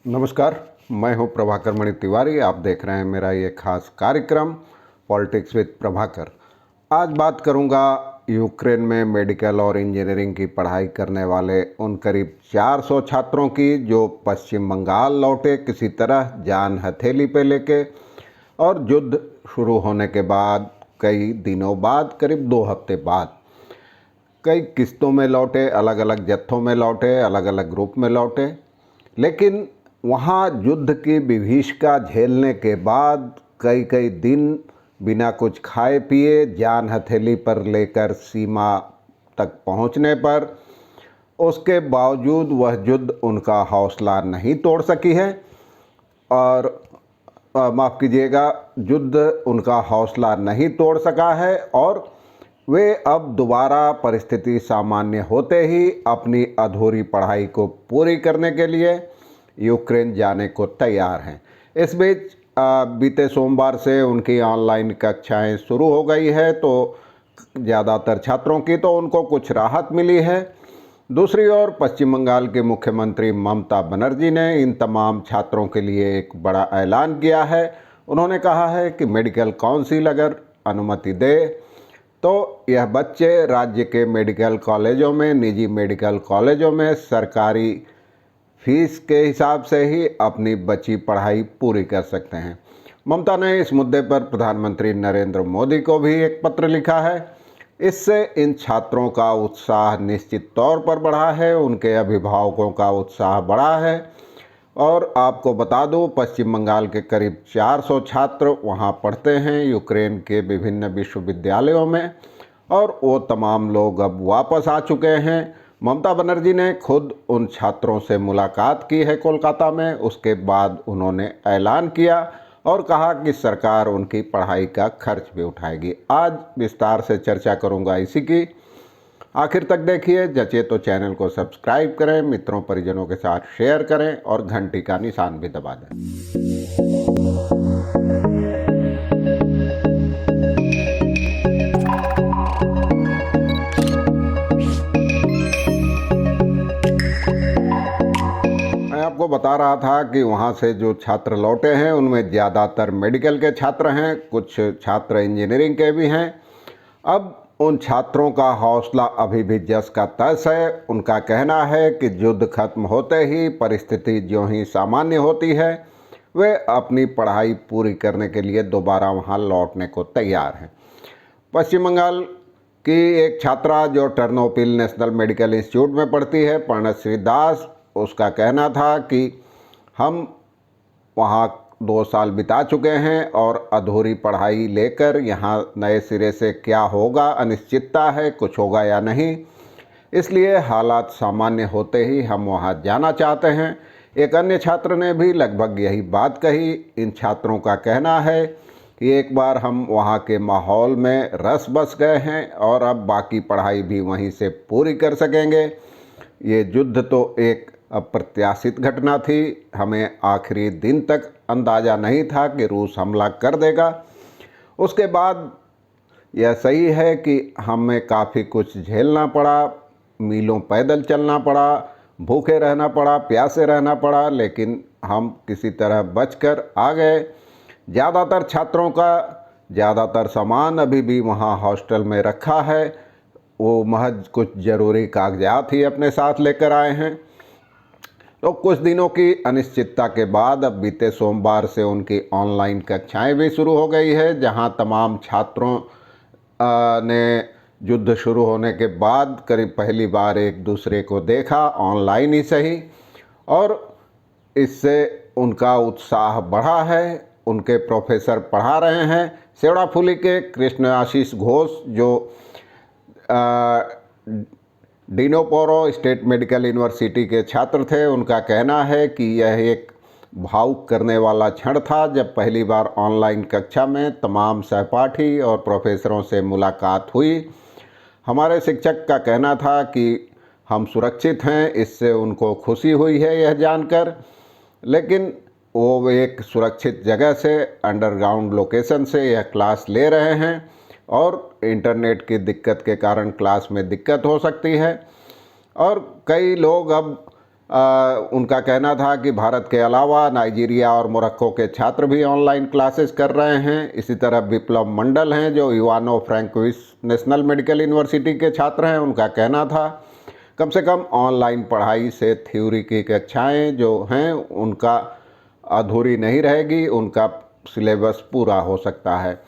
नमस्कार, मैं हूं प्रभाकर मणि तिवारी। आप देख रहे हैं मेरा ये खास कार्यक्रम पॉलिटिक्स विद प्रभाकर। आज बात करूंगा यूक्रेन में मेडिकल और इंजीनियरिंग की पढ़ाई करने वाले उन करीब 400 छात्रों की जो पश्चिम बंगाल लौटे किसी तरह जान हथेली पे लेके, और युद्ध शुरू होने के बाद कई दिनों बाद, करीब 2 हफ्ते बाद, कई किस्तों में लौटे, अलग अलग जत्थों में लौटे, अलग अलग ग्रुप में लौटे। लेकिन वहाँ युद्ध की विभीषिका झेलने के बाद कई कई दिन बिना कुछ खाए पिए, जान हथेली पर लेकर सीमा तक पहुँचने पर, उसके बावजूद वह युद्ध उनका हौसला नहीं तोड़ सकी है। और माफ़ कीजिएगा, युद्ध उनका हौसला नहीं तोड़ सका है और वे अब दोबारा परिस्थिति सामान्य होते ही अपनी अधूरी पढ़ाई को पूरी करने के लिए यूक्रेन जाने को तैयार हैं। इस बीच बीते सोमवार से उनकी ऑनलाइन कक्षाएं शुरू हो गई है, तो ज़्यादातर छात्रों की तो उनको कुछ राहत मिली है। दूसरी ओर पश्चिम बंगाल के मुख्यमंत्री ममता बनर्जी ने इन तमाम छात्रों के लिए एक बड़ा ऐलान किया है। उन्होंने कहा है कि मेडिकल काउंसिल अगर अनुमति दे तो यह बच्चे राज्य के मेडिकल कॉलेजों में, निजी मेडिकल कॉलेजों में सरकारी फीस के हिसाब से ही अपनी बची पढ़ाई पूरी कर सकते हैं। ममता ने इस मुद्दे पर प्रधानमंत्री नरेंद्र मोदी को भी एक पत्र लिखा है। इससे इन छात्रों का उत्साह निश्चित तौर पर बढ़ा है, उनके अभिभावकों का उत्साह बढ़ा है। और आपको बता दूं, पश्चिम बंगाल के करीब 400 छात्र वहां पढ़ते हैं यूक्रेन के विभिन्न विश्वविद्यालयों में, और वो तमाम लोग अब वापस आ चुके हैं। ममता बनर्जी ने खुद उन छात्रों से मुलाकात की है कोलकाता में। उसके बाद उन्होंने ऐलान किया और कहा कि सरकार उनकी पढ़ाई का खर्च भी उठाएगी। आज विस्तार से चर्चा करूंगा इसी की। आखिर तक देखिए, जचे तो चैनल को सब्सक्राइब करें, मित्रों परिजनों के साथ शेयर करें और घंटी का निशान भी दबा दें। मैं आपको बता रहा था कि वहाँ से जो छात्र लौटे हैं उनमें ज़्यादातर मेडिकल के छात्र हैं, कुछ छात्र इंजीनियरिंग के भी हैं। अब उन छात्रों का हौसला अभी भी जस का तस है। उनका कहना है कि युद्ध खत्म होते ही, परिस्थिति जो ही सामान्य होती है, वे अपनी पढ़ाई पूरी करने के लिए दोबारा वहाँ लौटने को तैयार हैं। पश्चिम बंगाल की एक छात्रा जो टर्नोपिल नेशनल मेडिकल इंस्टीट्यूट में पढ़ती है, पर्णश्री दास, उसका कहना था कि हम वहाँ 2 साल बिता चुके हैं और अधूरी पढ़ाई लेकर यहाँ नए सिरे से क्या होगा, अनिश्चितता है, कुछ होगा या नहीं। इसलिए हालात सामान्य होते ही हम वहाँ जाना चाहते हैं। एक अन्य छात्र ने भी लगभग यही बात कही। इन छात्रों का कहना है कि एक बार हम वहाँ के माहौल में रस बस गए हैं और अब बाकी पढ़ाई भी वहीं से पूरी कर सकेंगे। ये युद्ध तो एक अप्रत्याशित घटना थी। हमें आखिरी दिन तक अंदाज़ा नहीं था कि रूस हमला कर देगा। उसके बाद यह सही है कि हमें काफ़ी कुछ झेलना पड़ा, मीलों पैदल चलना पड़ा, भूखे रहना पड़ा, प्यासे रहना पड़ा, लेकिन हम किसी तरह बचकर आ गए। ज़्यादातर छात्रों का ज़्यादातर सामान अभी भी वहाँ हॉस्टल में रखा है। वो महज कुछ ज़रूरी कागजात ही अपने साथ लेकर आए हैं। तो कुछ दिनों की अनिश्चितता के बाद अब बीते सोमवार से उनकी ऑनलाइन कक्षाएं भी शुरू हो गई है, जहां तमाम छात्रों ने युद्ध शुरू होने के बाद करीब पहली बार एक दूसरे को देखा, ऑनलाइन ही सही, और इससे उनका उत्साह बढ़ा है। उनके प्रोफेसर पढ़ा रहे हैं। सेवड़ाफुली के कृष्ण आशीष घोष जो डिनोपोरो स्टेट मेडिकल यूनिवर्सिटी के छात्र थे, उनका कहना है कि यह एक भावुक करने वाला क्षण था जब पहली बार ऑनलाइन कक्षा में तमाम सहपाठी और प्रोफेसरों से मुलाकात हुई। हमारे शिक्षक का कहना था कि हम सुरक्षित हैं, इससे उनको खुशी हुई है यह जानकर। लेकिन वो एक सुरक्षित जगह से, अंडरग्राउंड लोकेशन से यह क्लास ले रहे हैं और इंटरनेट की दिक्कत के कारण क्लास में दिक्कत हो सकती है। और कई लोग अब उनका कहना था कि भारत के अलावा नाइजीरिया और मोरक्को के छात्र भी ऑनलाइन क्लासेस कर रहे हैं। इसी तरह विप्लव मंडल हैं जो इवानो फ्रैंकोविस नेशनल मेडिकल यूनिवर्सिटी के छात्र हैं, उनका कहना था कम से कम ऑनलाइन पढ़ाई से थ्योरी की कक्षाएं जो हैं उनका अधूरी नहीं रहेगी, उनका सिलेबस पूरा हो सकता है।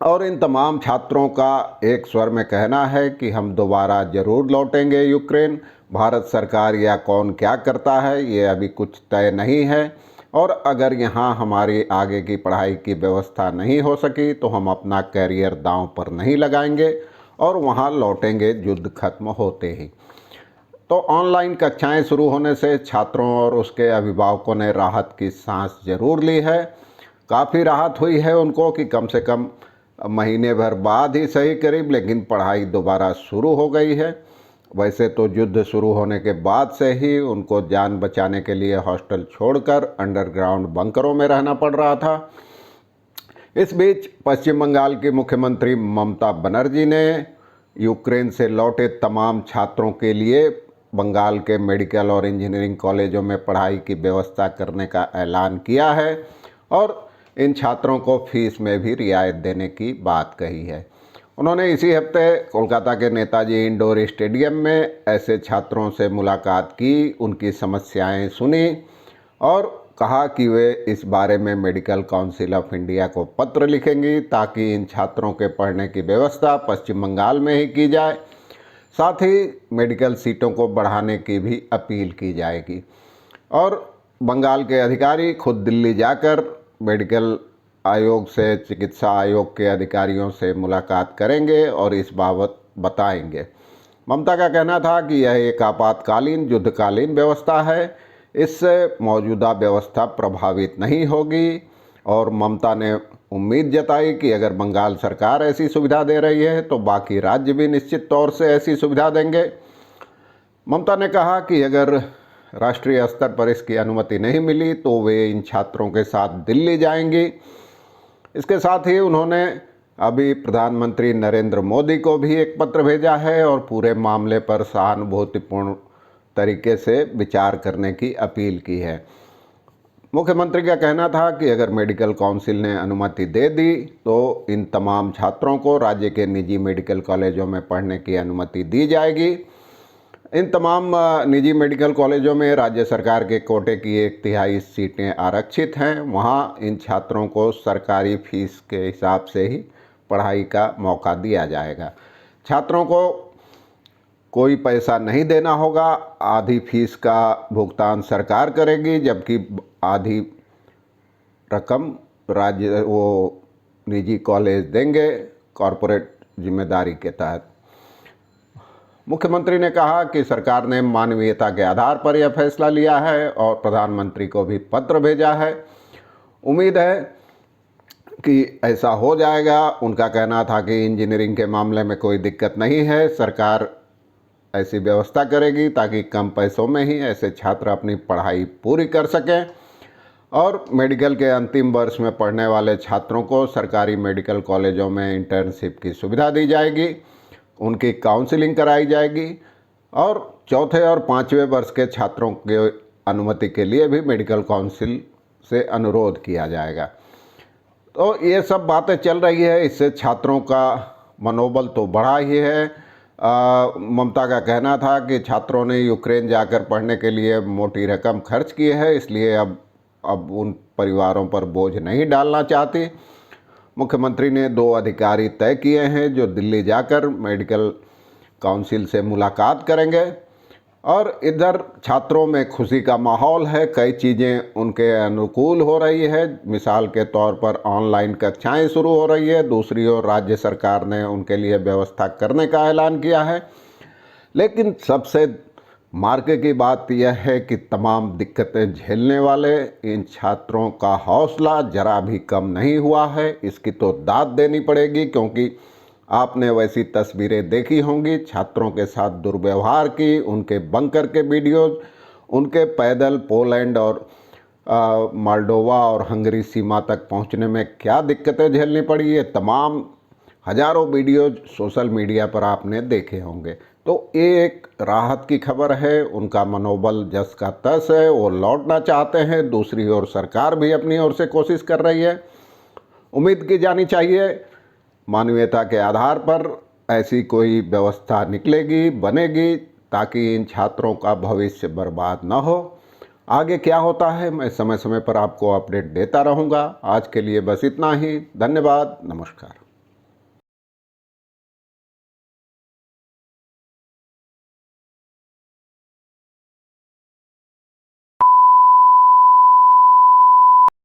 और इन तमाम छात्रों का एक स्वर में कहना है कि हम दोबारा ज़रूर लौटेंगे यूक्रेन। भारत सरकार या कौन क्या करता है ये अभी कुछ तय नहीं है, और अगर यहाँ हमारी आगे की पढ़ाई की व्यवस्था नहीं हो सकी तो हम अपना करियर दांव पर नहीं लगाएंगे और वहाँ लौटेंगे युद्ध खत्म होते ही। तो ऑनलाइन कक्षाएं शुरू होने से छात्रों और उसके अभिभावकों ने राहत की सांस जरूर ली है। काफ़ी राहत हुई है उनको कि कम से कम महीने भर बाद ही सही करीब, लेकिन पढ़ाई दोबारा शुरू हो गई है। वैसे तो युद्ध शुरू होने के बाद से ही उनको जान बचाने के लिए हॉस्टल छोड़कर अंडरग्राउंड बंकरों में रहना पड़ रहा था। इस बीच पश्चिम बंगाल की मुख्यमंत्री ममता बनर्जी ने यूक्रेन से लौटे तमाम छात्रों के लिए बंगाल के मेडिकल और इंजीनियरिंग कॉलेजों में पढ़ाई की व्यवस्था करने का ऐलान किया है और इन छात्रों को फीस में भी रियायत देने की बात कही है। उन्होंने इसी हफ्ते कोलकाता के नेताजी इंडोर स्टेडियम में ऐसे छात्रों से मुलाकात की, उनकी समस्याएं सुनी और कहा कि वे इस बारे में मेडिकल काउंसिल ऑफ इंडिया को पत्र लिखेंगी ताकि इन छात्रों के पढ़ने की व्यवस्था पश्चिम बंगाल में ही की जाए। साथ ही मेडिकल सीटों को बढ़ाने की भी अपील की जाएगी और बंगाल के अधिकारी खुद दिल्ली जाकर मेडिकल आयोग से चिकित्सा आयोग के अधिकारियों से मुलाकात करेंगे और इस बाबत बताएंगे। ममता का कहना था कि यह एक आपातकालीन युद्धकालीन व्यवस्था है, इससे मौजूदा व्यवस्था प्रभावित नहीं होगी और ममता ने उम्मीद जताई कि अगर बंगाल सरकार ऐसी सुविधा दे रही है तो बाकी राज्य भी निश्चित तौर से ऐसी सुविधा देंगे। ममता ने कहा कि अगर राष्ट्रीय स्तर पर इसकी अनुमति नहीं मिली तो वे इन छात्रों के साथ दिल्ली जाएंगी। इसके साथ ही उन्होंने अभी प्रधानमंत्री नरेंद्र मोदी को भी एक पत्र भेजा है और पूरे मामले पर सहानुभूतिपूर्ण तरीके से विचार करने की अपील की है। मुख्यमंत्री का कहना था कि अगर मेडिकल काउंसिल ने अनुमति दे दी तो इन तमाम छात्रों को राज्य के निजी मेडिकल कॉलेजों में पढ़ने की अनुमति दी जाएगी। इन तमाम निजी मेडिकल कॉलेजों में राज्य सरकार के कोटे की 1/3 सीटें आरक्षित हैं। वहाँ इन छात्रों को सरकारी फीस के हिसाब से ही पढ़ाई का मौका दिया जाएगा। छात्रों को कोई पैसा नहीं देना होगा, आधी फीस का भुगतान सरकार करेगी जबकि आधी रकम राज्य वो निजी कॉलेज देंगे कॉरपोरेट जिम्मेदारी के तहत। मुख्यमंत्री ने कहा कि सरकार ने मानवीयता के आधार पर यह फैसला लिया है और प्रधानमंत्री को भी पत्र भेजा है। उम्मीद है कि ऐसा हो जाएगा। उनका कहना था कि इंजीनियरिंग के मामले में कोई दिक्कत नहीं है, सरकार ऐसी व्यवस्था करेगी ताकि कम पैसों में ही ऐसे छात्र अपनी पढ़ाई पूरी कर सकें और मेडिकल के अंतिम वर्ष में पढ़ने वाले छात्रों को सरकारी मेडिकल कॉलेजों में इंटर्नशिप की सुविधा दी जाएगी, उनकी काउंसलिंग कराई जाएगी और चौथे और पाँचवें वर्ष के छात्रों के अनुमति के लिए भी मेडिकल काउंसिल से अनुरोध किया जाएगा। तो ये सब बातें चल रही है, इससे छात्रों का मनोबल तो बढ़ा ही है। ममता का कहना था कि छात्रों ने यूक्रेन जाकर पढ़ने के लिए मोटी रकम खर्च की है, इसलिए अब उन परिवारों पर बोझ नहीं डालना चाहती। मुख्यमंत्री ने 2 अधिकारी तय किए हैं जो दिल्ली जाकर मेडिकल काउंसिल से मुलाकात करेंगे और इधर छात्रों में खुशी का माहौल है, कई चीज़ें उनके अनुकूल हो रही है। मिसाल के तौर पर ऑनलाइन कक्षाएं शुरू हो रही है, दूसरी ओर राज्य सरकार ने उनके लिए व्यवस्था करने का ऐलान किया है। लेकिन सबसे मार्के की बात यह है कि तमाम दिक्कतें झेलने वाले इन छात्रों का हौसला जरा भी कम नहीं हुआ है। इसकी तो दाद देनी पड़ेगी, क्योंकि आपने वैसी तस्वीरें देखी होंगी छात्रों के साथ दुर्व्यवहार की, उनके बंकर के वीडियोज़, उनके पैदल पोलैंड और मोल्डोवा और हंगरी सीमा तक पहुंचने में क्या दिक्कतें झेलनी पड़ी, ये तमाम हजारों वीडियोज़ सोशल मीडिया पर आपने देखे होंगे। तो ये एक राहत की खबर है। उनका मनोबल जस का तस है, वो लौटना चाहते हैं। दूसरी ओर सरकार भी अपनी ओर से कोशिश कर रही है। उम्मीद की जानी चाहिए मानवीयता के आधार पर ऐसी कोई व्यवस्था निकलेगी, बनेगी, ताकि इन छात्रों का भविष्य बर्बाद न हो। आगे क्या होता है मैं समय समय पर आपको अपडेट देता रहूँगा। आज के लिए बस इतना ही। धन्यवाद, नमस्कार।